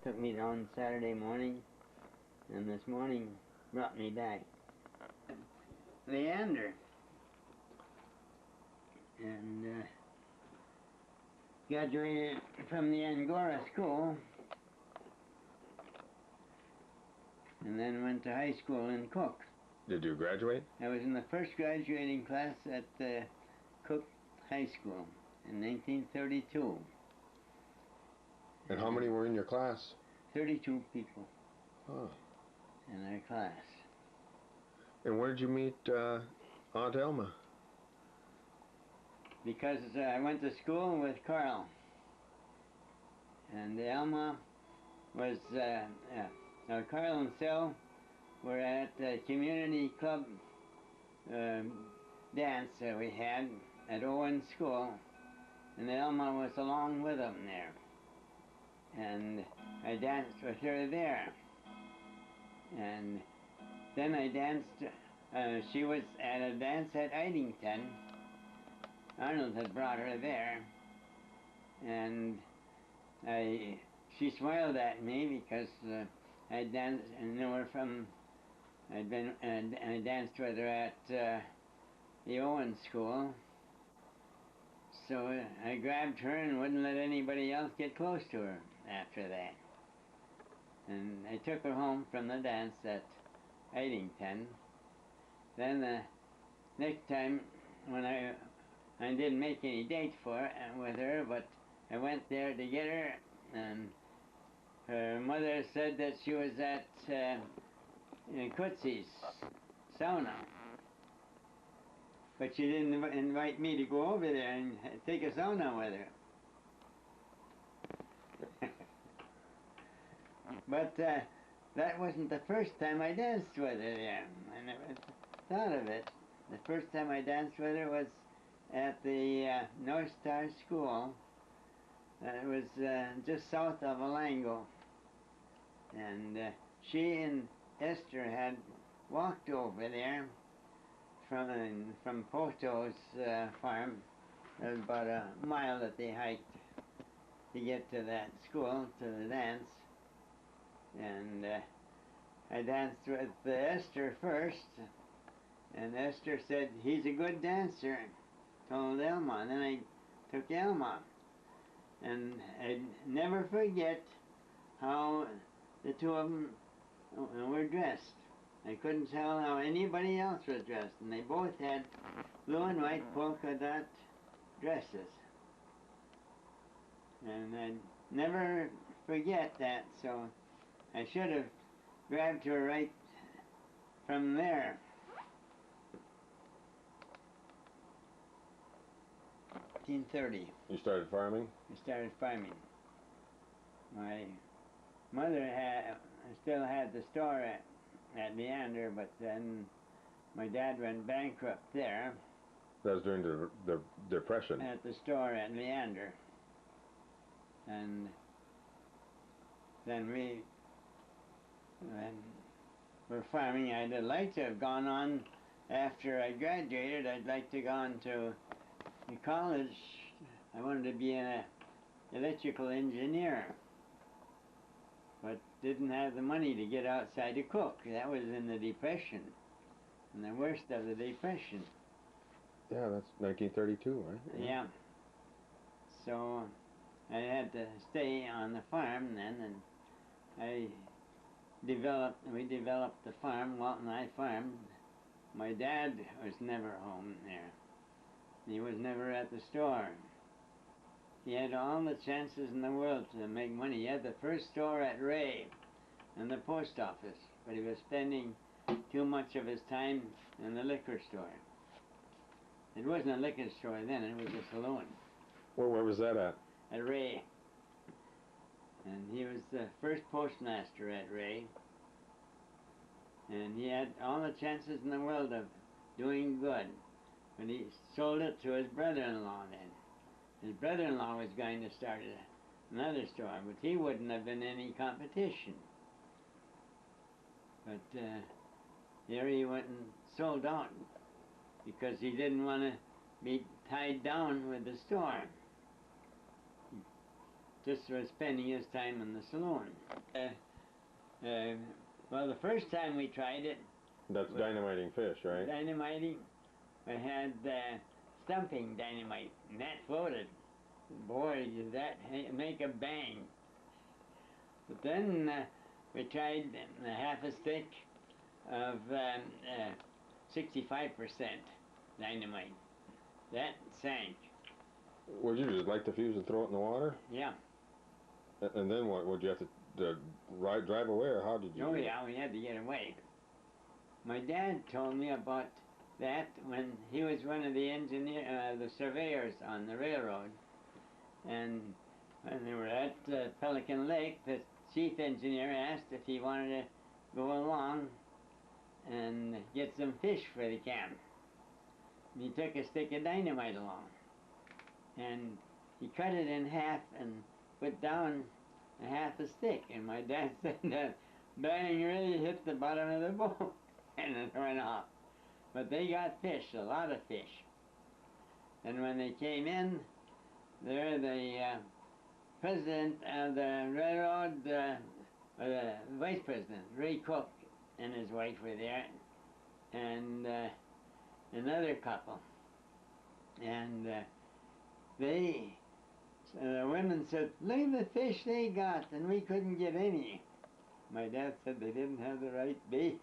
took me down Saturday morning, and this morning brought me back. Leander. And graduated from the Angora School, and then went to high school in Cook. Did you graduate? I was in the first graduating class at Cook High School in 1932. And how many were in your class? 32 people Oh. in our class. And where did you meet Aunt Elma? Because I went to school with Carl. And Elma was, Carl and Sil were at the community club dance that we had at Owen School. And Elma was along with them there. And I danced with her there. And then I danced, she was at a dance at Idington. Arnold had brought her there. And she smiled at me because I danced, and knew her from, I danced with her at the Owen School. So I grabbed her and wouldn't let anybody else get close to her after that. And I took her home from the dance at Idington. Then the next time, when I didn't make any date with her, but I went there to get her, and her mother said that she was at Kutzi's sauna. But she didn't invite me to go over there and take a sauna with her. But that wasn't the first time I danced with her there. I never thought of it. The first time I danced with her was at the North Star School. It was just south of Alango. And she and Esther had walked over there from Poto's farm. It was about a mile that they hiked to get to that school, to the dance. And I danced with Esther first, and Esther said, "He's a good dancer," told Elma, and then I took Elma. And I'd never forget how the two of them were dressed. I couldn't tell how anybody else was dressed, and they both had blue and white polka dot dresses. And I'd never forget that, so I should have grabbed her right from there. 1930. You started farming? I started farming. My mother still had the store at Leander, but then my dad went bankrupt there. That was during the Depression. At the store at Leander. And then we were farming. I'd like to have gone on after I graduated. I'd like to go on to college. I wanted to be an electrical engineer, but didn't have the money to get outside to Cook. That was in the Depression, in the worst of the Depression. Yeah, that's 1932, right? Yeah. So I had to stay on the farm then, and we developed the farm, Walton I farmed. My dad was never home there. He was never at the store. He had all the chances in the world to make money. He had the first store at Ray and the post office, but he was spending too much of his time in the liquor store. It wasn't a liquor store then, it was a saloon. Well, where was that at? At Ray. And he was the first postmaster at Ray. And he had all the chances in the world of doing good. But he sold it to his brother-in-law then. His brother-in-law was going to start another store, but he wouldn't have been any competition. But here he went and sold out because he didn't want to be tied down with the store. He just was spending his time in the saloon. Well, the first time we tried it, That's dynamiting fish, right? dynamiting, we had stumping dynamite, and that floated. Boy, did that make a bang. But then we tried half a stick of 65% dynamite. That sank. Would you just light the fuse and throw it in the water? Yeah. And then what? Would you have to drive away, or how did you? Oh do it? yeah, we had to get away. My dad told me about that when he was one of the the surveyors on the railroad, and when they were at Pelican Lake, the chief engineer asked if he wanted to go along and get some fish for the camp. And he took a stick of dynamite along, and he cut it in half and put down a half a stick. And my dad said that bang really hit the bottom of the boat, and it went off. But they got fish, a lot of fish. And when they came in, there the president of the railroad, or the vice president, Ray Cook, and his wife were there, and another couple. And the women said, "Look at the fish they got, and we couldn't get any." My dad said they didn't have the right bait.